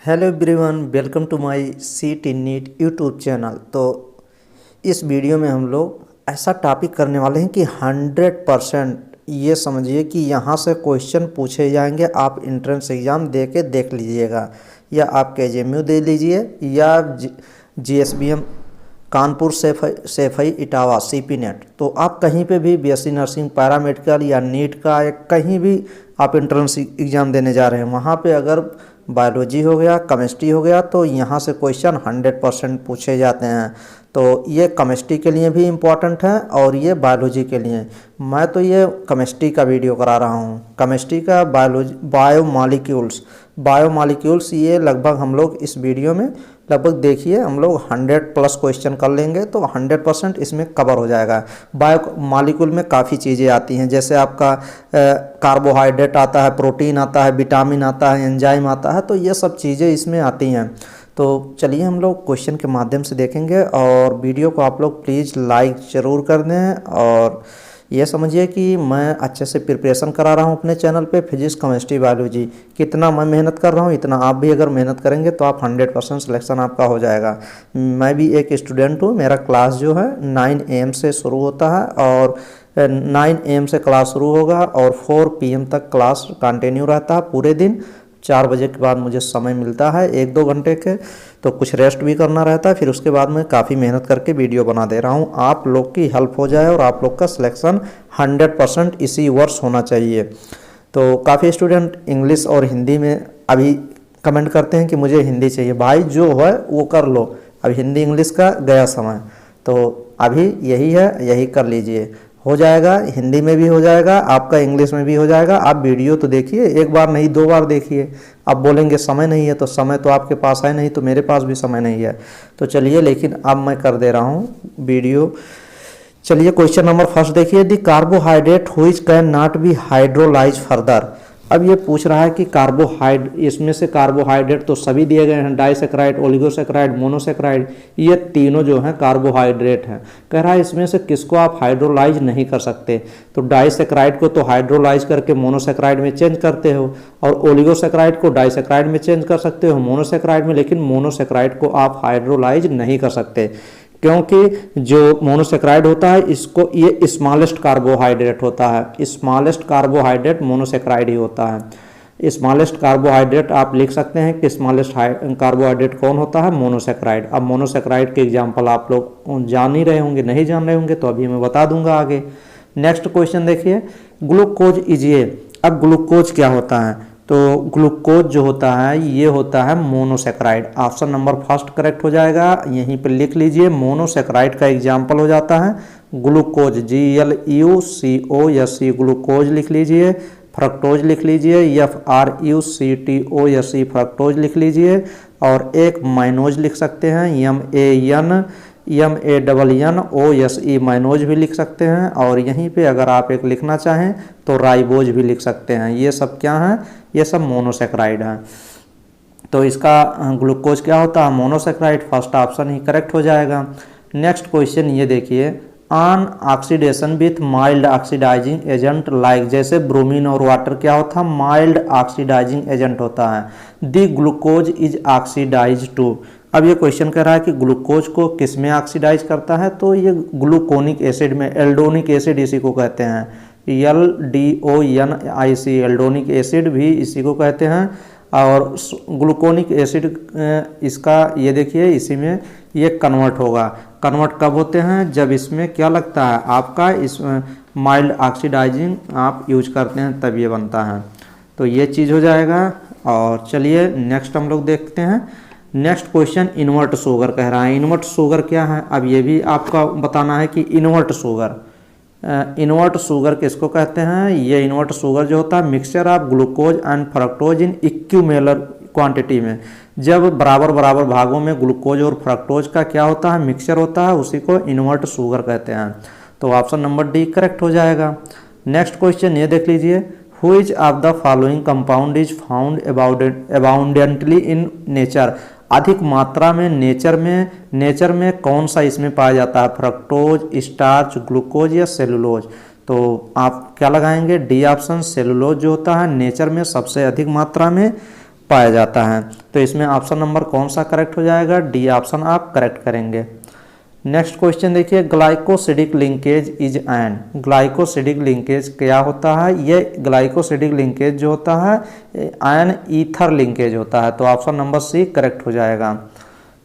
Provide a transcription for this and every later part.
Hello everyone, welcome to my CT NEET YouTube channel. तो इस video में हम लोग ऐसा टॉपिक करने वाले हैं कि 100% ये समझिए कि यहाँ से क्वेश्चन पूछे जाएंगे। आप एंट्रेंस एग्ज़ाम दे के देख लीजिएगा, या आप KJMU दे लीजिए, या GSBM Kanpur Saifai Etawah CP net. तो आप कहीं पे भी BSc नर्सिंग, पैरामेडिकल या नीट का या कहीं भी आप एंट्रेंस एग्ज़ाम देने जा रहे हैं, वहाँ पे अगर बायोलॉजी हो गया, केमिस्ट्री हो गया, तो यहाँ से क्वेश्चन 100% पूछे जाते हैं। तो ये केमिस्ट्री के लिए भी इम्पॉर्टेंट है और ये बायोलॉजी के लिए। मैं तो ये केमिस्ट्री का वीडियो करा रहा हूँ। केमिस्ट्री का बायोमॉलिक्यूल्स ये लगभग हम लोग इस वीडियो में लगभग देखिए हम लोग 100+ क्वेश्चन कर लेंगे, तो 100% इसमें कवर हो जाएगा। बायोमॉलिक्यूल में काफ़ी चीज़ें आती हैं, जैसे आपका कार्बोहाइड्रेट आता है, प्रोटीन आता है, विटामिन आता है, एंजाइम आता है, तो ये सब चीज़ें इसमें आती हैं। तो चलिए हम लोग क्वेश्चन के माध्यम से देखेंगे, और वीडियो को आप लोग प्लीज़ लाइक ज़रूर कर दें। और ये समझिए कि मैं अच्छे से प्रिपरेशन करा रहा हूँ अपने चैनल पे, फिजिक्स, केमिस्ट्री, बायोलॉजी। कितना मैं मेहनत कर रहा हूँ, इतना आप भी अगर मेहनत करेंगे तो आप 100% सिलेक्शन आपका हो जाएगा। मैं भी एक स्टूडेंट हूँ। मेरा क्लास जो है 9 AM से शुरू होता है, और 9 AM से क्लास शुरू होगा और 4 PM तक क्लास कंटिन्यू रहता है पूरे दिन। 4 बजे के बाद मुझे समय मिलता है 1-2 घंटे के, तो कुछ रेस्ट भी करना रहता है। फिर उसके बाद मैं काफ़ी मेहनत करके वीडियो बना दे रहा हूँ, आप लोग की हेल्प हो जाए और आप लोग का सिलेक्शन 100% इसी वर्ष होना चाहिए। तो काफ़ी स्टूडेंट इंग्लिश और हिंदी में अभी कमेंट करते हैं कि मुझे हिंदी चाहिए। भाई जो है वो कर लो, अब हिंदी इंग्लिश का गया समय, तो अभी यही है, यही कर लीजिए, हो जाएगा। हिंदी में भी हो जाएगा आपका, इंग्लिश में भी हो जाएगा। आप वीडियो तो देखिए, एक बार नहीं 2 बार देखिए। आप बोलेंगे समय नहीं है, तो समय तो आपके पास है नहीं, तो मेरे पास भी समय नहीं है। तो चलिए, लेकिन अब मैं कर दे रहा हूँ वीडियो। चलिए क्वेश्चन नंबर फर्स्ट देखिए, the carbohydrate which can not be hydrolyse further. अब ये पूछ रहा है कि इसमें से कार्बोहाइड्रेट तो सभी दिए गए हैं, डाइसेक्राइड, ओलिगोसेक्राइड, मोनोसेक्राइड, ये तीनों जो हैं कार्बोहाइड्रेट हैं। कह रहा है इसमें से किसको आप हाइड्रोलाइज नहीं कर सकते। तो डाइसेक्राइड को तो हाइड्रोलाइज करके मोनोसेक्राइड में चेंज करते हो, और ओलिगोसेक्राइड को डाइसेक्राइड में चेंज कर सकते हो मोनोसेक्राइड में, लेकिन मोनोसेक्राइड को आप हाइड्रोलाइज नहीं कर सकते, क्योंकि जो मोनोसेक्राइड होता है इसको ये स्मॉलेस्ट कार्बोहाइड्रेट होता है। स्मॉलेस्ट कार्बोहाइड्रेट मोनोसेक्राइड ही होता है। स्मॉलेस्ट कार्बोहाइड्रेट आप लिख सकते हैं कि स्मॉलेस्ट कार्बोहाइड्रेट कौन होता है, मोनोसेक्राइड। अब मोनोसेक्राइड के एग्जांपल आप लोग जान ही रहे होंगे, नहीं जान रहे होंगे तो अभी मैं बता दूंगा आगे। नेक्स्ट क्वेश्चन देखिए, ग्लूकोज इज ए। अब ग्लूकोज क्या होता है, तो ग्लूकोज जो होता है ये होता है monosaccharide. Option number first correct हो जाएगा, यहीं पे लिख लीजिए। मोनोसेक्राइड का एग्जाम्पल हो जाता है ग्लूकोज, GLUCOS, ग्लूकोज लिख लीजिए। फ्रक्टोज लिख लीजिए, FRUCTOSE, फ्रक्टोज लिख लीजिए। और एक माइनोज लिख सकते हैं, MANOSE, माइनोज भी लिख सकते हैं। और यहीं पे अगर आप एक लिखना चाहें तो राइबोज भी लिख सकते हैं। ये सब क्या हैं, ये सब मोनोसेक्राइड हैं। तो इसका ग्लूकोज क्या होता है, मोनोसेक्राइड। फर्स्ट ऑप्शन ही करेक्ट हो जाएगा। नेक्स्ट क्वेश्चन ये देखिए, on oxidation with mild oxidising agent like, जैसे ब्रोमीन और वाटर क्या होता है, माइल्ड ऑक्सीडाइजिंग एजेंट होता है। The glucose is oxidise to. अब ये क्वेश्चन कह रहा है कि ग्लूकोज को किस में ऑक्सीडाइज करता है, तो ये ग्लूकोनिक एसिड में, एल्डोनिक एसिड इसी को कहते हैं, LDONIC, एल्डोनिक एसिड भी इसी को कहते हैं। और ग्लूकोनिक एसिड इसका ये देखिए, इसी में ये कन्वर्ट होगा। कन्वर्ट कब होते हैं, जब इसमें क्या लगता है आपका, इस माइल्ड ऑक्सीडाइजिंग आप यूज करते हैं तब ये बनता है। तो ये चीज़ हो जाएगा। और चलिए नेक्स्ट हम लोग देखते हैं। नेक्स्ट क्वेश्चन, इन्वर्ट शुगर कह रहा है। इन्वर्ट शुगर क्या है, अब ये भी आपका बताना है कि इन्वर्ट शुगर किसको कहते हैं। ये इन्वर्ट शुगर जो होता है, mixture of glucose and fructose in equivalent quantity में, जब बराबर बराबर भागों में ग्लूकोज और फ्रक्टोज का क्या होता है, मिक्सचर होता है, उसी को इन्वर्ट शुगर कहते हैं। तो ऑप्शन नंबर डी करेक्ट हो जाएगा। नेक्स्ट क्वेश्चन ये देख लीजिए, which of the following compound is found abundantly in nature. अधिक मात्रा में नेचर में कौन सा इसमें पाया जाता है, फ्रक्टोज, स्टार्च, ग्लूकोज या सेलुलोज। तो आप क्या लगाएंगे, डी ऑप्शन, सेलुलोज जो होता है नेचर में सबसे अधिक मात्रा में पाया जाता है। तो इसमें ऑप्शन नंबर कौन सा करेक्ट हो जाएगा, डी ऑप्शन आप करेक्ट करेंगे। नेक्स्ट क्वेश्चन देखिए, glycosidic linkage is an, glycosidic linkage क्या होता है, ये ग्लाइकोसिडिक लिंकेज जो होता है एन ईथर लिंकेज होता है। तो ऑप्शन नंबर सी करेक्ट हो जाएगा।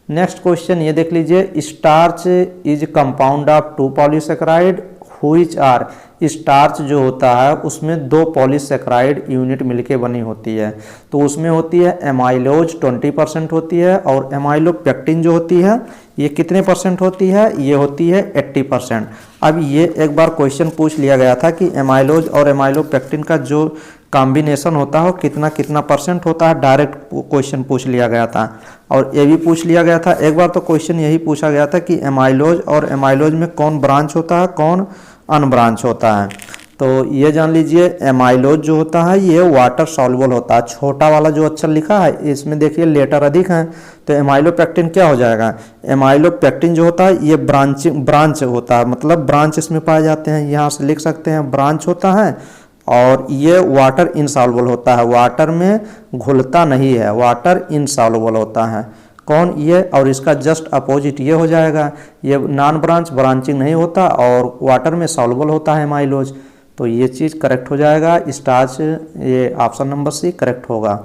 नेक्स्ट क्वेश्चन ये देख लीजिए, starch is compound of two polysaccharide which are, starch जो होता है उसमें दो पॉलीसेकेराइड यूनिट मिलके बनी होती है। तो उसमें होती है एमाइलोज 20% होती है, और एमाइलोपेक्टिन जो होती है ये कितने परसेंट होती है, ये होती है 80%। अब ये एक बार क्वेश्चन पूछ लिया गया था कि एमाइलोज और एमाइलोपेक्टिन का जो कॉम्बिनेशन होता है वो कितना कितना परसेंट होता है, डायरेक्ट क्वेश्चन पूछ लिया गया था। और ये भी पूछ लिया गया था एक बार, तो क्वेश्चन यही पूछा गया था कि एमाइलोज और एमाइलोज में कौन ब्रांच होता है, कौन अनब्रांच होता है। तो ये जान लीजिए, एमाइलोज जो होता है ये वाटर सॉल्युबल होता है। छोटा वाला जो अक्षर लिखा है इसमें देखिए लेटर अधिक हैं, तो एमाइलोपेक्टिन क्या हो जाएगा, एमाइलोपेक्टिन जो होता है ये ब्रांच होता है, मतलब ब्रांच इसमें पाए जाते हैं, यहाँ से लिख सकते हैं ब्रांच होता है। और ये वाटर इनसॉल्युबल होता है, वाटर में घुलता नहीं है, वाटर इनसॉल्युबल होता है। कौन, ये। और इसका जस्ट अपोजिट ये हो जाएगा, ये नॉन ब्रांच, ब्रांचिंग नहीं होता और वाटर में सॉल्युबल होता है एमाइलोज। तो ये चीज़ करेक्ट हो जाएगा, स्टार्च, ये ऑप्शन नंबर सी करेक्ट होगा।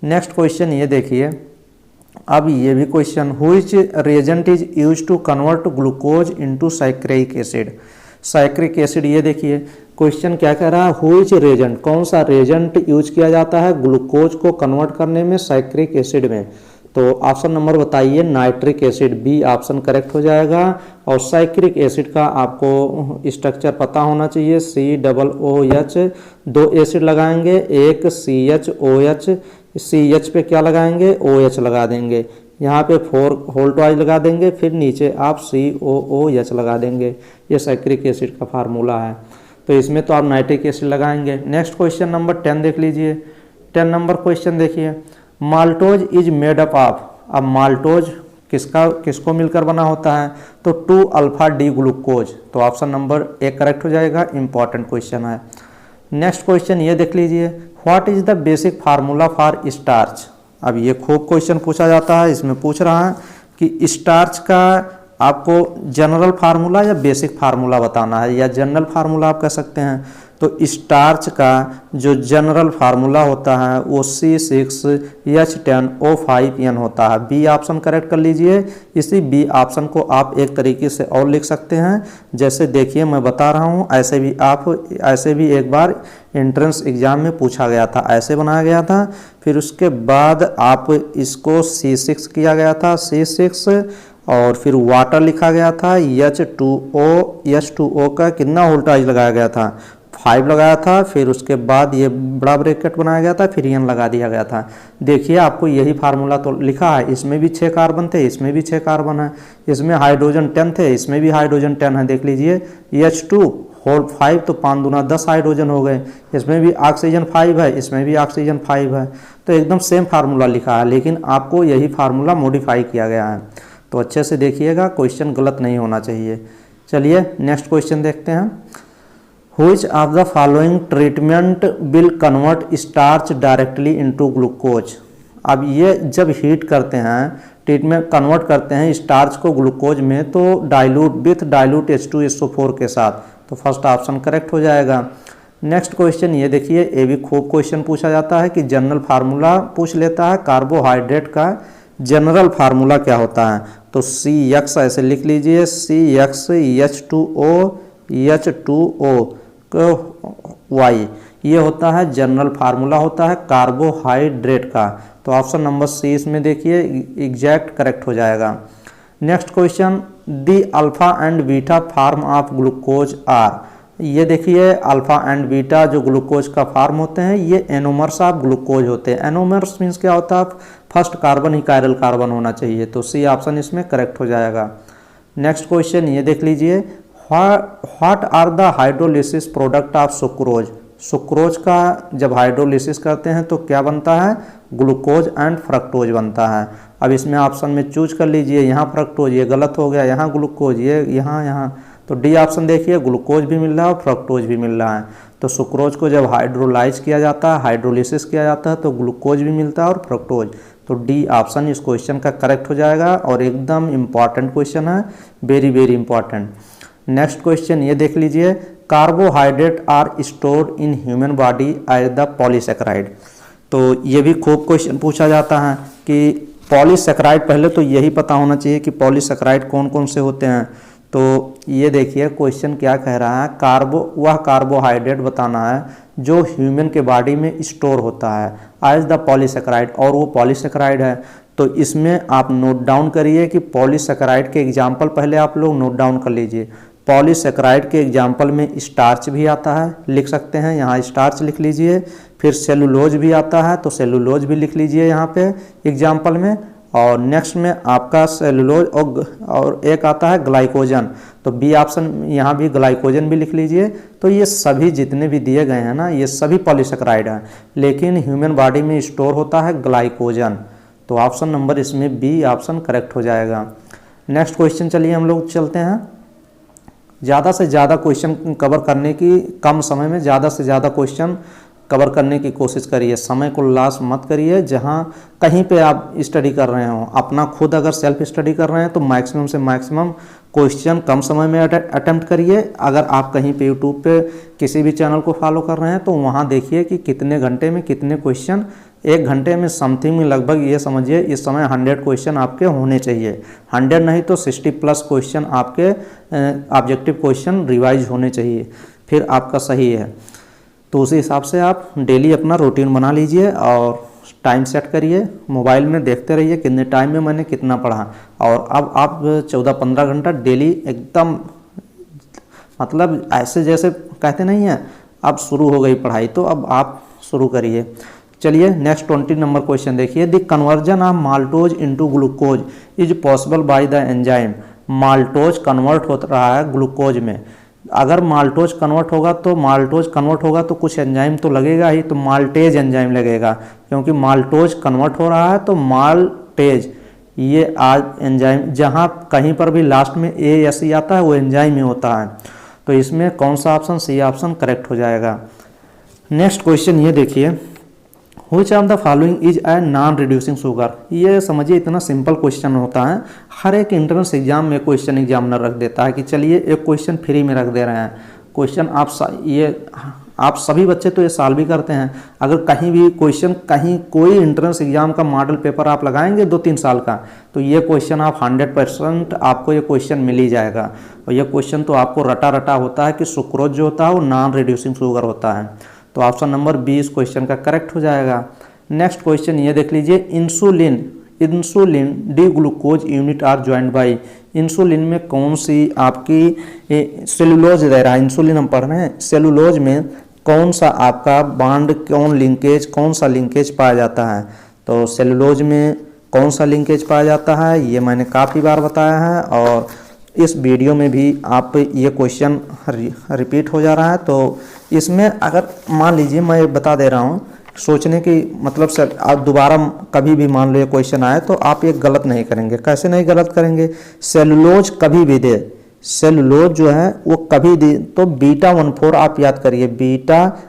नेक्स्ट क्वेश्चन ये देखिए, अब ये भी question, which reagent is use to convert glucose into saccharic acid, saccharic acid. ये देखिए क्वेश्चन क्या कह रहा है, व्हिच रिएजेंट, कौन सा रिएजेंट यूज किया जाता है ग्लूकोज को कन्वर्ट करने में साइक्रिक एसिड में। तो ऑप्शन नंबर बताइए, nitric acid, B option correct हो जाएगा। और साइक्रिक एसिड का आपको स्ट्रक्चर पता होना चाहिए, COOH, दो एसिड लगाएंगे, एक CHOH, CH पे क्या लगाएंगे, OH लगा देंगे, यहाँ पे 4 होल्ट वाइज लगा देंगे, फिर नीचे आप COOH लगा देंगे। ये साइक्रिक एसिड का फार्मूला है, तो इसमें तो आप नाइट्रिक एसिड लगाएंगे। नेक्स्ट क्वेश्चन नंबर 10 देख लीजिए, 10 नंबर क्वेश्चन देखिए, maltose is made up of, अब माल्टोज किसको मिलकर बना होता है, तो 2 अल्फा डी ग्लूकोज। तो ऑप्शन नंबर ए करेक्ट हो जाएगा, इंपॉर्टेंट क्वेश्चन है। नेक्स्ट क्वेश्चन ये देख लीजिए, what is the basic formula for starch. अब ये खूब क्वेश्चन पूछा जाता है, इसमें पूछ रहा है कि स्टार्च का आपको जनरल फार्मूला या बेसिक फार्मूला बताना है, या जनरल फार्मूला आप कह सकते हैं। तो स्टार्च का जो जनरल फार्मूला होता है वो C6H10O5N होता है। बी ऑप्शन करेक्ट कर लीजिए। इसी बी ऑप्शन को आप एक तरीके से और लिख सकते हैं, जैसे देखिए मैं बता रहा हूँ, ऐसे भी एक बार एंट्रेंस एग्जाम में पूछा गया था, ऐसे बनाया गया था। फिर उसके बाद आप इसको C6 किया गया था, C6, और फिर वाटर लिखा गया था, H2O का कितना वोल्टेज लगाया गया था, 5 लगाया था। फिर उसके बाद ये बड़ा ब्रैकेट बनाया गया था, फिर एन लगा दिया गया था। देखिए आपको यही फार्मूला तो लिखा है, इसमें भी 6 कार्बन थे, इसमें भी 6 कार्बन है, इसमें हाइड्रोजन 10 थे, इसमें भी हाइड्रोजन 10 है। देख लीजिए H2 तो 5 दूना 10 हाइड्रोजन हो गए, इसमें भी ऑक्सीजन 5 है, इसमें भी ऑक्सीजन 5 है। तो एकदम सेम फार्मूला लिखा है, लेकिन आपको यही फार्मूला मॉडिफाई किया गया है। तो अच्छे से देखिएगा, क्वेश्चन गलत नहीं होना चाहिए। चलिए नेक्स्ट क्वेश्चन देखते हैं। Which of the following treatment will convert starch directly into glucose? अब ये जब हीट करते हैं, ट्रीटमेंट कन्वर्ट करते हैं स्टार्च को ग्लूकोज में, तो डाइल्यूट H2SO4 के साथ। तो फर्स्ट ऑप्शन करेक्ट हो जाएगा। नेक्स्ट क्वेश्चन ये देखिए, ये भी खूब क्वेश्चन पूछा जाता है कि जनरल फार्मूला पूछ लेता है, कार्बोहाइड्रेट का जनरल फार्मूला क्या होता है। तो CX ऐसे लिख लीजिए, CXH2OY, ये होता है जनरल फार्मूला होता है कार्बोहाइड्रेट का। तो ऑप्शन नंबर सी इसमें देखिए एग्जैक्ट करेक्ट हो जाएगा। Next question, the alpha and beta form of glucose are. ये देखिए अल्फा एंड बीटा जो ग्लूकोज का फार्म होते हैं, ये एनोमर्स ऑफ ग्लूकोज होते हैं। एनोमर्स मीन्स क्या होता है, फर्स्ट कार्बन ही कायरल कार्बन होना चाहिए। तो सी ऑप्शन इसमें करेक्ट हो जाएगा। नेक्स्ट क्वेश्चन ये देख लीजिए, what are the hydrolysis product of sucrose. Sucrose का जब हाइड्रोलिसिस करते हैं तो क्या बनता है, ग्लूकोज एंड फ्रक्टोज बनता है। अब इसमें ऑप्शन में चूज कर लीजिए, यहाँ फ्रक्टोज, ये गलत हो गया, यहाँ ग्लूकोज, ये यहाँ। तो डी ऑप्शन देखिए, ग्लूकोज भी मिल रहा है और फ्रक्टोज भी मिल रहा है। तो सुक्रोज को जब हाइड्रोलाइज किया जाता है, हाइड्रोलिसिस किया जाता है, तो ग्लूकोज भी मिलता है और फ्रक्टोज। तो डी ऑप्शन इस क्वेश्चन का करेक्ट हो जाएगा और एकदम इम्पॉर्टेंट क्वेश्चन है, very very important. Next question ये देख लीजिए, carbohydrate are stored in human body as the polysaccharide. तो ये भी खूब क्वेश्चन पूछा जाता है कि पॉलीसेकेराइड, पहले तो यही पता होना चाहिए कि पॉलीसेकेराइड कौन कौन से होते हैं। तो ये देखिए क्वेश्चन क्या कह रहा है, वह कार्बोहाइड्रेट बताना है जो ह्यूमन के बॉडी में स्टोर होता है एज द पॉलीसेकेराइड, और वो पॉलीसेकेराइड है। तो इसमें आप नोट डाउन करिए कि पॉलीसेकेराइड के एग्जाम्पल पहले आप लोग नोट डाउन कर लीजिए। पॉलीसेकेराइड के एग्जाम्पल में स्टार्च भी आता है, लिख सकते हैं, यहाँ स्टार्च लिख लीजिए। फिर सेलुलोज भी आता है, तो सेलुलोज भी लिख लीजिए यहाँ पे एग्जाम्पल में। और नेक्स्ट में आपका सेलुलोज और एक आता है ग्लाइकोजन, तो बी ऑप्शन यहाँ भी ग्लाइकोजन भी लिख लीजिए। तो ये सभी जितने भी दिए गए हैं ना, ये सभी पॉलीसेकेराइड हैं, लेकिन ह्यूमन बॉडी में स्टोर होता है ग्लाइकोजन। तो ऑप्शन नंबर इसमें बी ऑप्शन करेक्ट हो जाएगा। नेक्स्ट क्वेश्चन चलिए हम लोग चलते हैं। ज़्यादा से ज़्यादा क्वेश्चन कवर करने की, कम समय में ज़्यादा से ज़्यादा क्वेश्चन कवर करने की कोशिश करिए, समय को लॉस मत करिए। जहाँ कहीं पे आप स्टडी कर रहे हो, अपना खुद अगर सेल्फ स्टडी कर रहे हैं तो मैक्सिमम से मैक्सिमम क्वेश्चन कम समय में अटेम्प्ट करिए। अगर आप कहीं पे यूट्यूब पे किसी भी चैनल को फॉलो कर रहे हैं तो वहाँ देखिए कि कितने घंटे में कितने क्वेश्चन, 1 घंटे में समथिंग में लगभग ये समझिए इस समय 100 क्वेश्चन आपके होने चाहिए। 100 नहीं तो 60+ क्वेश्चन आपके ऑब्जेक्टिव क्वेश्चन रिवाइज होने चाहिए, फिर आपका सही है। तो उसी हिसाब से आप डेली अपना रूटीन बना लीजिए और टाइम सेट करिए, मोबाइल में देखते रहिए कितने टाइम में मैंने कितना पढ़ा। और अब आप 14-15 घंटा डेली एकदम, मतलब ऐसे जैसे कहते नहीं हैं अब शुरू हो गई पढ़ाई, तो अब आप शुरू करिए। चलिए नेक्स्ट 20 नंबर क्वेश्चन देखिए, the conversion of maltose into glucose is possible by the enzyme. Maltose convert हो रहा है ग्लूकोज में। अगर माल्टोज कन्वर्ट होगा तो कुछ एंजाइम तो लगेगा ही, तो माल्टेज एंजाइम लगेगा, क्योंकि माल्टोज कन्वर्ट हो रहा है तो माल्टेज ये आज एंजाइम, जहाँ कहीं पर भी लास्ट में ए एस ई आता है वो एंजाइम ही होता है। तो इसमें कौन सा ऑप्शन, सी ऑप्शन करेक्ट हो जाएगा। नेक्स्ट क्वेश्चन ये देखिए, which of the following is a non reducing sugar. ये समझिए इतना सिंपल क्वेश्चन होता है, हर एक एंट्रेंस एग्जाम में क्वेश्चन एग्जामिनर रख देता है कि चलिए एक क्वेश्चन फ्री में रख दे रहे हैं। क्वेश्चन आप सभी बच्चे तो ये सॉल्व भी करते हैं। अगर कहीं भी क्वेश्चन, कहीं कोई एंट्रेंस एग्जाम का मॉडल पेपर आप लगाएंगे 2-3 साल का, तो ये क्वेश्चन आप 100% आपको ये क्वेश्चन मिल ही जाएगा। और ये क्वेश्चन तो आपको रटा रटा होता है कि सुक्रोज जो होता है वो नॉन रिड्यूसिंग शुगर होता है। तो ऑप्शन नंबर 20 क्वेश्चन का करेक्ट हो जाएगा। नेक्स्ट क्वेश्चन ये देख लीजिए, insulin D glucose unit are joint by. Insulin में कौन सी आपकी सेलुलोज दे रहा है, इंसुलिन हम पढ़ रहे हैं, सेलुलोज में कौन सा आपका बॉन्ड, कौन सा लिंकेज पाया जाता है। तो सेलुलोज में कौन सा लिंकेज पाया जाता है ये मैंने काफ़ी बार बताया है, और इस वीडियो में भी आप ये क्वेश्चन रिपीट हो जा रहा है। तो इसमें अगर मान लीजिए मैं बता दे रहा हूँ, सोचने की मतलब सर आप दोबारा कभी भी मान लो ये क्वेश्चन आए तो आप ये गलत नहीं करेंगे। कैसे नहीं गलत करेंगे, सेलुलोज कभी भी दे, सेलुलोज जो है वो कभी दे तो β14 आप याद करिए, बेटा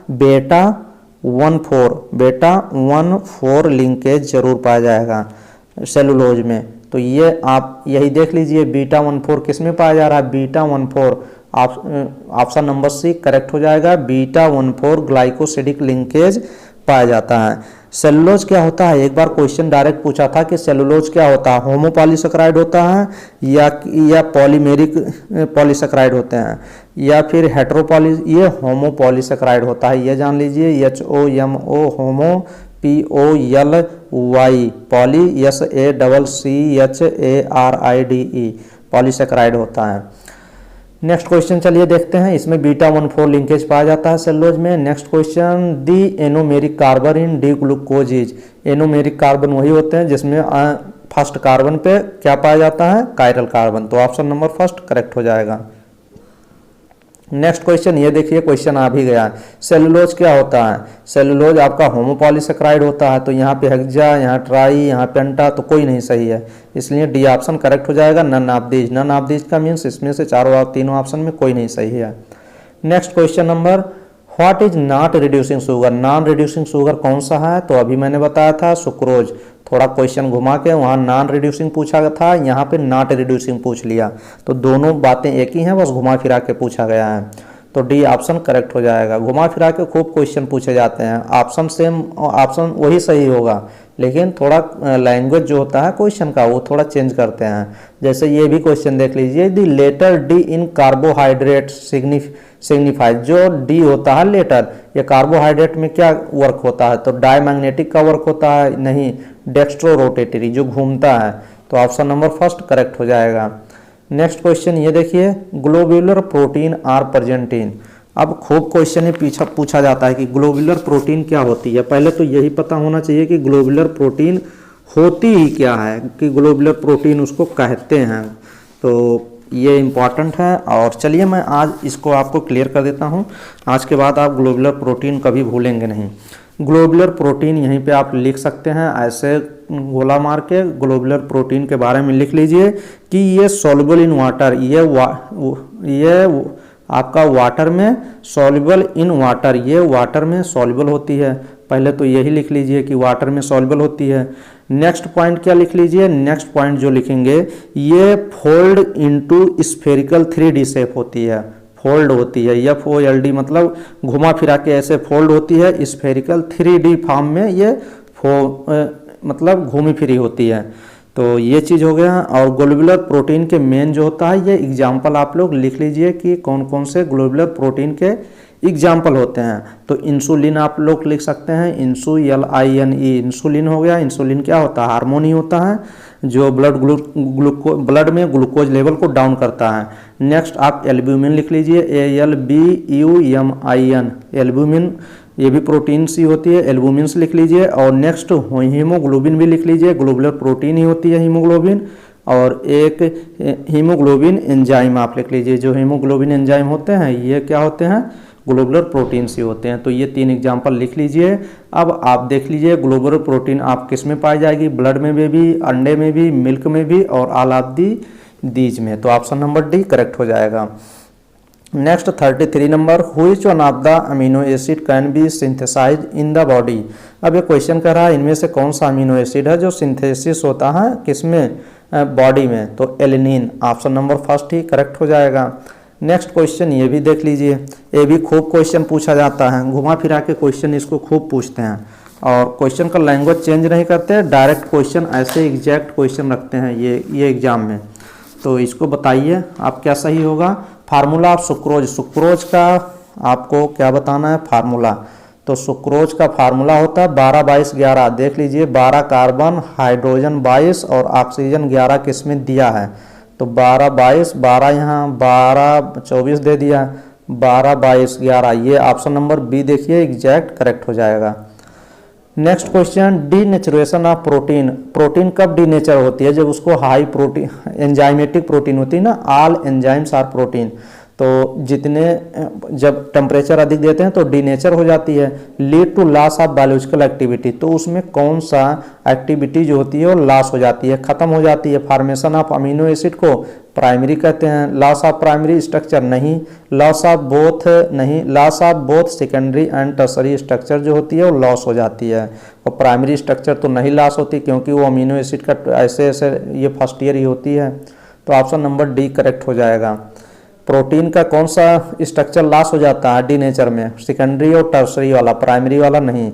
14 लिंकेज जरूर पाया जाएगा सेलुलोज में। तो ये आप यही देख लीजिए, β14 किस में पाया जा रहा है, β14 ऑप्शन नंबर सी करेक्ट हो जाएगा। β14 ग्लाइकोसिडिक लिंकेज पाया जाता है। सेलुलोज क्या होता है, एक बार क्वेश्चन डायरेक्ट पूछा था कि सेलुलोज क्या होता है, होमोपॉलीसेकेराइड होता है या पॉलीमेरिक पॉलीसेकेराइड होते हैं या फिर हेटेरोपॉली, ये होमोपॉलीसेकेराइड होता है, ये जान लीजिए। HOMO होमो, POLY पॉली, SACCHARIDE पॉलीसेकेराइड होता है। नेक्स्ट क्वेश्चन चलिए देखते हैं, इसमें β14 लिंकेज पाया जाता है सेलुलोज में। Next question, the anomeric carbon in D glucose. Anomeric carbon वही होते हैं जिसमें फर्स्ट कार्बन पे क्या पाया जाता है, कायरल कार्बन। तो ऑप्शन नंबर फर्स्ट करेक्ट हो जाएगा। नेक्स्ट क्वेश्चन ये देखिए, क्वेश्चन आ भी गया है। सेलुलोज क्या होता है? सेलुलोज आपका होमोपॉलीसेकेराइड होता है। तो यहाँ पे हेक्सा, यहाँ ट्राई, यहाँ पेंटा, तो कोई नहीं सही है, इसलिए डी ऑप्शन करेक्ट हो जाएगा। None of these, none of these का मीन्स इसमें से तीनों ऑप्शन में कोई नहीं सही है। Next question number, what is not reducing sugar? Non reducing sugar कौन सा है? तो अभी मैंने बताया था सुक्रोज। थोड़ा क्वेश्चन घुमा के वहाँ नॉन रिड्यूसिंग पूछा था, यहाँ पे नॉट रिड्यूसिंग पूछ लिया, तो दोनों बातें एक ही हैं, बस घुमा फिरा के पूछा गया है। तो डी ऑप्शन करेक्ट हो जाएगा। घुमा फिरा के खूब क्वेश्चन पूछे जाते हैं, ऑप्शन सेम, ऑप्शन वही सही होगा, लेकिन थोड़ा लैंग्वेज जो होता है क्वेश्चन का वो थोड़ा चेंज करते हैं। जैसे ये भी क्वेश्चन देख लीजिए, the letter D in carbohydrate signifies. जो डी होता है लेटर, ये कार्बोहाइड्रेट में क्या वर्क होता है? तो डायमैग्नेटिक का वर्क होता है, नहीं डेक्स्ट्रो रोटेटरी, जो घूमता है। तो ऑप्शन नंबर फर्स्ट करेक्ट हो जाएगा। नेक्स्ट क्वेश्चन ये देखिए, globular protein are present in. अब खूब क्वेश्चन ही पीछा पूछा जाता है कि ग्लोब्यूलर प्रोटीन क्या होती है। पहले तो यही पता होना चाहिए कि ग्लोब्यूलर प्रोटीन होती ही क्या है, कि ग्लोब्यूलर प्रोटीन उसको कहते हैं। तो ये इम्पॉर्टेंट है, और चलिए मैं आज इसको आपको क्लियर कर देता हूँ। आज के बाद आप ग्लोब्यूलर प्रोटीन कभी भूलेंगे नहीं। ग्लोब्यूलर प्रोटीन यहीं पे आप लिख सकते हैं, ऐसे गोला मार के ग्लोब्यूलर प्रोटीन के बारे में लिख लीजिए कि ये सॉल्युबल इन वाटर, ये आपका वाटर में सॉल्युबल इन वाटर, ये वाटर में सॉल्युबल होती है। पहले तो यही लिख लीजिए कि वाटर में सॉल्युबल होती है। नेक्स्ट पॉइंट क्या लिख लीजिए, नेक्स्ट पॉइंट जो लिखेंगे, ये fold into spherical 3D shape होती है, फोल्ड होती है। FOLD मतलब घुमा फिरा के ऐसे फोल्ड होती है, स्फेरिकल 3D फॉर्म में ये मतलब घूमी फिरी होती है। तो ये चीज़ हो गया। और ग्लोब्यूलर प्रोटीन के मेन जो होता है, ये एग्जाम्पल आप लोग लिख लीजिए कि कौन कौन से ग्लोब्यूलर प्रोटीन के एग्जाम्पल होते हैं। तो इंसुलिन आप लोग लिख सकते हैं, INSULINE, इंसुलिन हो गया। इंसुलिन क्या होता है? हार्मोन ही होता है जो ब्लड में ग्लूकोज लेवल को डाउन करता है। नेक्स्ट आप एल्ब्यूमिन लिख लीजिए, ALBUMIN, एल्ब्यूमिन ये भी प्रोटीन सी होती है, एल्ब्यूमिन्स लिख लीजिए। और नेक्स्ट हीमोग्लोबिन भी लिख लीजिए, ग्लोबुलर प्रोटीन ही होती है हीमोग्लोबिन। और एक हीमोग्लोबिन एंजाइम आप लिख लीजिए, जो हीमोग्लोबिन एंजाइम होते हैं ये क्या होते हैं? ग्लोबुलर प्रोटीन सी होते हैं। तो ये 3 एग्जाम्पल लिख लीजिए। अब आप देख लीजिए ग्लोबुलर प्रोटीन आप किस में पाई जाएगी? ब्लड में भी, अंडे में भी, मिल्क में भी, और ऑल ऑफ दीज में। तो ऑप्शन नंबर डी करेक्ट हो जाएगा। Next 33 number, which one of the amino acid can be synthesize in the body. अब ये क्वेश्चन कर रहा है इनमें से कौन सा अमीनो एसिड है जो सिंथेसिस होता है किसमें? बॉडी में। तो एलिनिन, ऑप्शन नंबर फर्स्ट ही करेक्ट हो जाएगा। नेक्स्ट क्वेश्चन ये भी देख लीजिए, ये भी खूब क्वेश्चन पूछा जाता है, घुमा फिरा के क्वेश्चन इसको खूब पूछते हैं, और क्वेश्चन का लैंग्वेज चेंज नहीं करते, डायरेक्ट क्वेश्चन ऐसे एग्जैक्ट क्वेश्चन रखते हैं ये एग्जाम में। तो इसको बताइए आप क्या सही होगा? फार्मूला ऑफ सुक्रोज, सुक्रोज का आपको क्या बताना है फार्मूला? तो सुक्रोज का फार्मूला होता है 12-22-11। देख लीजिए 12 कार्बन, हाइड्रोजन 22 और ऑक्सीजन 11 किसमें दिया है। तो 12-22, 12 यहाँ 12-24 दे दिया, 12-22-11, ये ऑप्शन नंबर बी देखिए एग्जैक्ट करेक्ट हो जाएगा। Next question, denaturation of protein. Protein कब डीनेचर होती है? जब उसको हाई प्रोटीन एंजाइमेटिक प्रोटीन होती है ना, ऑल एंजाइम्स आर प्रोटीन। तो जितने जब टेम्परेचर अधिक देते हैं तो डीनेचर हो जाती है। Lead to loss of biological activity, तो उसमें कौन सा एक्टिविटी जो होती है वो लॉस हो जाती है, खत्म हो जाती है। फॉर्मेशन ऑफ अमीनो एसिड को प्राइमरी कहते हैं। लॉस ऑफ प्राइमरी स्ट्रक्चर नहीं, लॉस ऑफ बोथ नहीं, loss of both secondary and tertiary structure जो होती है वो लॉस हो जाती है। और प्राइमरी स्ट्रक्चर तो नहीं लॉस होती क्योंकि वो अमीनो एसिड का ऐसे ये फर्स्ट ईयर ही होती है। तो ऑप्शन नंबर डी करेक्ट हो जाएगा। प्रोटीन का कौन सा स्ट्रक्चर लॉस हो जाता है डीनेचर में? सेकेंडरी और टर्सरी वाला, प्राइमरी वाला नहीं।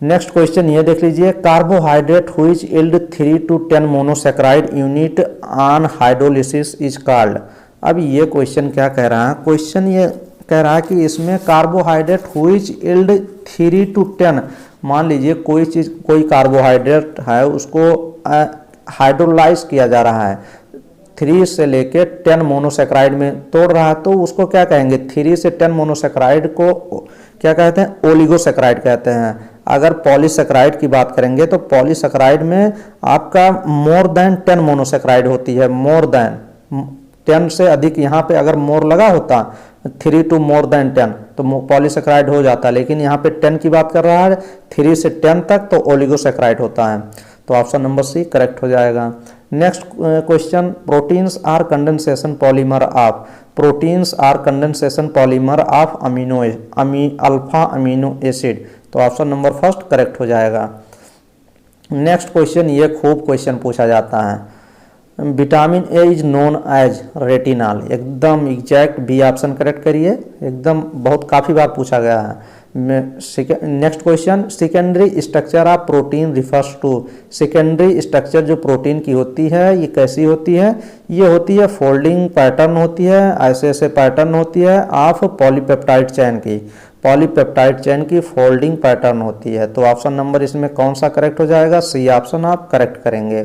नेक्स्ट क्वेश्चन ये देख लीजिए, carbohydrate which yield 3 to 10 monosaccharide unit on hydrolysis is called. अब ये क्वेश्चन क्या कह रहा है? क्वेश्चन ये कह रहा है कि इसमें कार्बोहाइड्रेट व्हिच यील्ड 3 to 10, मान लीजिए कोई चीज़, कोई कार्बोहाइड्रेट है उसको हाइड्रोलाइज किया जा रहा है, 3 से लेके 10 मोनोसैकेराइड में तोड़ रहा है, तो उसको क्या कहेंगे? 3 से 10 मोनोसैकेराइड को क्या कहते हैं? ओलिगोसैकेराइड कहते हैं। अगर पॉलीसैकेराइड की बात करेंगे तो पॉलीसैकेराइड में आपका मोर देन 10 मोनोसैकेराइड होती है, मोर देन। 10 से अधिक, यहाँ पे अगर मोर लगा होता 3 to more than 10 तो पॉलीसेक्राइड हो जाता, लेकिन यहाँ पे 10 की बात कर रहा है, 3 से 10 तक तो ओलिगोसेक्राइड होता है। तो ऑप्शन नंबर सी करेक्ट हो जाएगा। Next question, proteins are condensation polymer of, proteins are condensation polymer of alpha amino acid. तो ऑप्शन नंबर फर्स्ट करेक्ट हो जाएगा। नेक्स्ट क्वेश्चन, ये खूब क्वेश्चन पूछा जाता है, vitamin A is known as retinol, एकदम एग्जैक्ट बी ऑप्शन करेक्ट करिए, एकदम बहुत काफ़ी बार पूछा गया है। Next question, secondary structure of protein refers to, secondary structure जो प्रोटीन की होती है ये कैसी होती है, ये होती है फोल्डिंग पैटर्न होती है, ऐसे ऐसे पैटर्न होती है ऑफ पॉलीपेप्टाइड चेन की, पॉलीपेप्टाइड चेन की फोल्डिंग पैटर्न होती है। तो ऑप्शन नंबर इसमें कौन सा करेक्ट हो जाएगा, सी ऑप्शन आप करेक्ट करेंगे।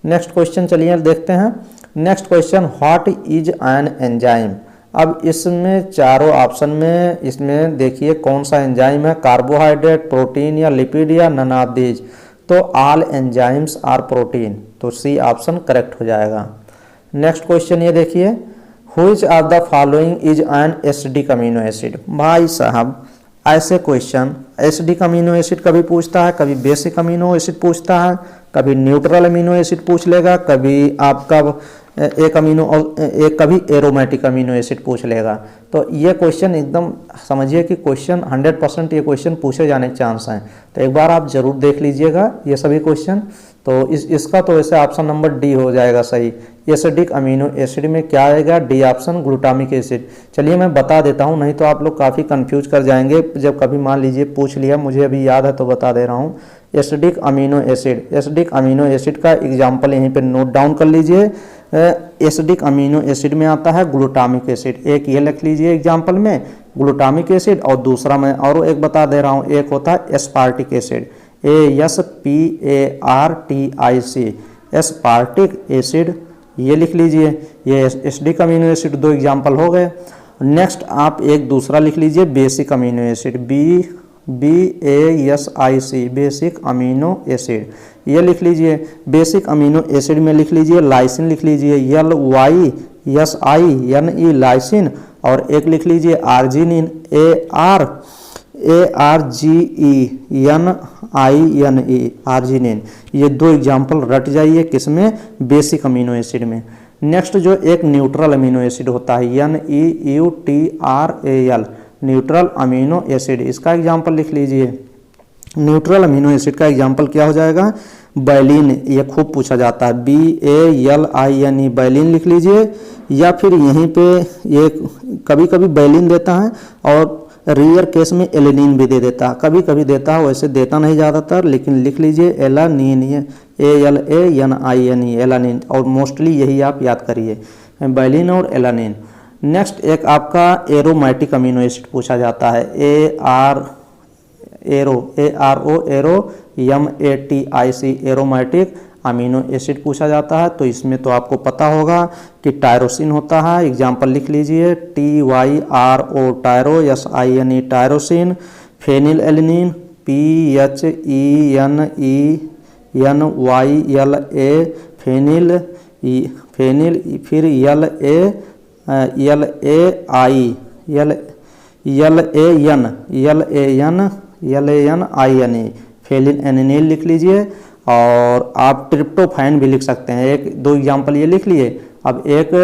नेक्स्ट क्वेश्चन चलिए देखते हैं। Next question, what is an enzyme. अब इसमें चारों ऑप्शन में इसमें देखिए कौन सा एंजाइम है, कार्बोहाइड्रेट, प्रोटीन या लिपिड या नन ऑफ दीज। तो ऑल एंजाइम्स आर प्रोटीन, तो सी ऑप्शन करेक्ट हो जाएगा। नेक्स्ट क्वेश्चन ये देखिए, which of the following is an acidic amino acid. भाई साहब ऐसे क्वेश्चन एसिडिक अमीनो एसिड कभी पूछता है, कभी बेसिक अमीनो एसिड पूछता है, कभी न्यूट्रल अमीनो एसिड पूछ लेगा, कभी आपका कभी एरोमेटिक अमीनो एसिड पूछ लेगा। तो ये क्वेश्चन एकदम समझिए कि क्वेश्चन 100% ये क्वेश्चन पूछे जाने के चांस हैं। तो एक बार आप जरूर देख लीजिएगा ये सभी क्वेश्चन। तो इसका तो वैसे ऑप्शन नंबर डी हो जाएगा सही। एसिडिक अमीनो एसिड में क्या आएगा, डी ऑप्शन ग्लूटामिक एसिड। चलिए मैं बता देता हूँ, नहीं तो आप लोग काफ़ी कंफ्यूज कर जाएंगे जब कभी मान लीजिए पूछ लिया, मुझे अभी याद है तो बता दे रहा हूँ। Acidic amino acid, acidic amino acid का एग्जाम्पल यहीं पे नोट डाउन कर लीजिए। एसिडिक अमीनो एसिड में आता है ग्लूटामिक एसिड, एक ये लिख लीजिए एग्जाम्पल में ग्लूटामिक एसिड, और दूसरा मैं और एक बता दे रहा हूँ, एक होता है aspartic acid, ASPARTIC, aspartic acid ये लिख लीजिए। ये एसिडिक अमीनो एसिड दो एग्जाम्पल हो गए। नेक्स्ट आप एक दूसरा लिख लीजिए basic amino acid, BASIC, basic amino acid ये लिख लीजिए। बेसिक अमीनो एसिड में लिख लीजिए लाइसिन लिख लीजिए, LYSINE लाइसिन, और एक लिख लीजिए आर्जिनिन, ARGENINE आर्जिनिन। ये दो एग्जाम्पल रट जाइए किसमें, बेसिक अमीनो एसिड में। नेक्स्ट जो एक न्यूट्रल अमीनो एसिड होता है NEUTRAL, न्यूट्रल अमीनो एसिड, इसका एग्जाम्पल लिख लीजिए। न्यूट्रल अमीनो एसिड का एग्जाम्पल क्या हो जाएगा, बैलिन, ये खूब पूछा जाता है, BALINE बैलिन लिख लीजिए। या फिर यहीं पे ये कभी कभी बैलिन देता है और रेयर केस में एलेनिन भी दे देता है, कभी कभी देता है, वैसे देता नहीं ज़्यादातर, लेकिन लिख लीजिए एलानिन, ALANINE एलानिन, और मोस्टली यही आप याद करिए, बैलिन और एलानिन। नेक्स्ट एक आपका एरोमेटिक अमीनो एसिड पूछा जाता है, AROMATIC एरोमेटिक अमीनो एसिड पूछा जाता है। तो इसमें तो आपको पता होगा कि टायरोसिन होता है, एग्जाम्पल लिख लीजिए TYRO tyro, SINE tyrosine, phenylalanine PHENENYLA phenyl, फिर LANINE फेलिन एनिनिल लिख लीजिए। और आप ट्रिप्टोफैन भी लिख सकते हैं, एक दो एग्जाम्पल ये लिख लिए। अब एक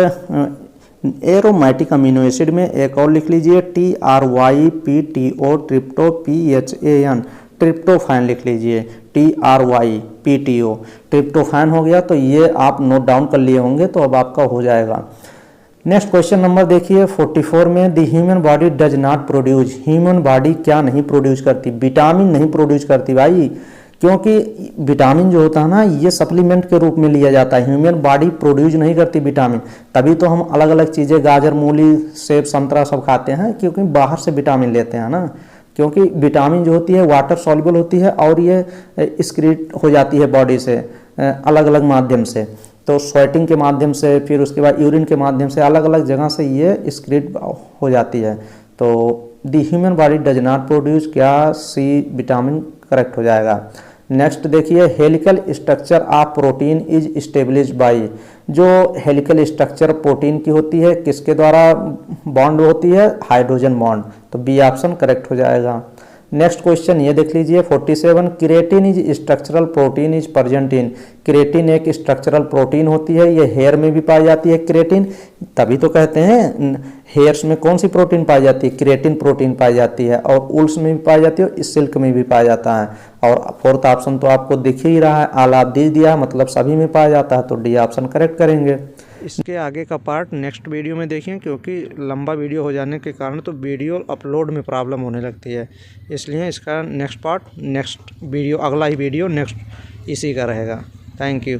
एरोमेटिक अमीनो एसिड में एक और लिख लीजिए TRYPTO TRYPTOPHAN ट्रिप्टोफैन लिख लीजिए, TRYPTO ट्रिप्टोफैन हो गया। तो ये आप नोट डाउन कर लिए होंगे, तो अब आपका हो जाएगा। नेक्स्ट क्वेश्चन नंबर देखिए 44 में, the human body does not produce, human body क्या नहीं प्रोड्यूस करती, विटामिन नहीं प्रोड्यूस करती भाई, क्योंकि विटामिन जो होता है ना ये सप्लीमेंट के रूप में लिया जाता है, ह्यूमन बॉडी प्रोड्यूस नहीं करती विटामिन। तभी तो हम अलग अलग चीज़ें गाजर, मूली, सेब, संतरा सब खाते हैं, क्योंकि बाहर से विटामिन लेते हैं ना, क्योंकि विटामिन जो होती है वाटर सॉल्युबल होती है और ये एक्सक्रीट हो जाती है बॉडी से अलग अलग माध्यम से, तो स्वेटिंग के माध्यम से, फिर उसके बाद यूरिन के माध्यम से, अलग अलग जगह से ये एक्सक्रीट हो जाती है। तो the human body does not produce, क्या सी विटामिन करेक्ट हो जाएगा। नेक्स्ट देखिए, helical structure of protein is established bye. जो हेलिकल स्ट्रक्चर प्रोटीन की होती है किसके द्वारा बॉन्ड होती है? Hydrogen bond. तो बी ऑप्शन करेक्ट हो जाएगा। नेक्स्ट क्वेश्चन ये देख लीजिए 47, creatine is structural protein is present in. Creatine एक स्ट्रक्चरल प्रोटीन होती है, ये हेयर में भी पाई जाती है क्रिएटिन, तभी तो कहते हैं हेयर्स में कौन सी प्रोटीन पाई जाती है? क्रिएटिन प्रोटीन पाई जाती है। और उल्स में भी पाई जाती है, सिल्क में भी पाया जाता है। और फोर्थ ऑप्शन तो आपको दिख ही रहा है, आला दे दिया, मतलब सभी में पाया जाता है, तो डी ऑप्शन करेक्ट करेंगे। इसके आगे का पार्ट नेक्स्ट वीडियो में देखें, क्योंकि लंबा वीडियो हो जाने के कारण तो वीडियो अपलोड में प्रॉब्लम होने लगती है, इसलिए इसका नेक्स्ट पार्ट नेक्स्ट वीडियो, अगला ही वीडियो नेक्स्ट इसी का रहेगा। Thank you.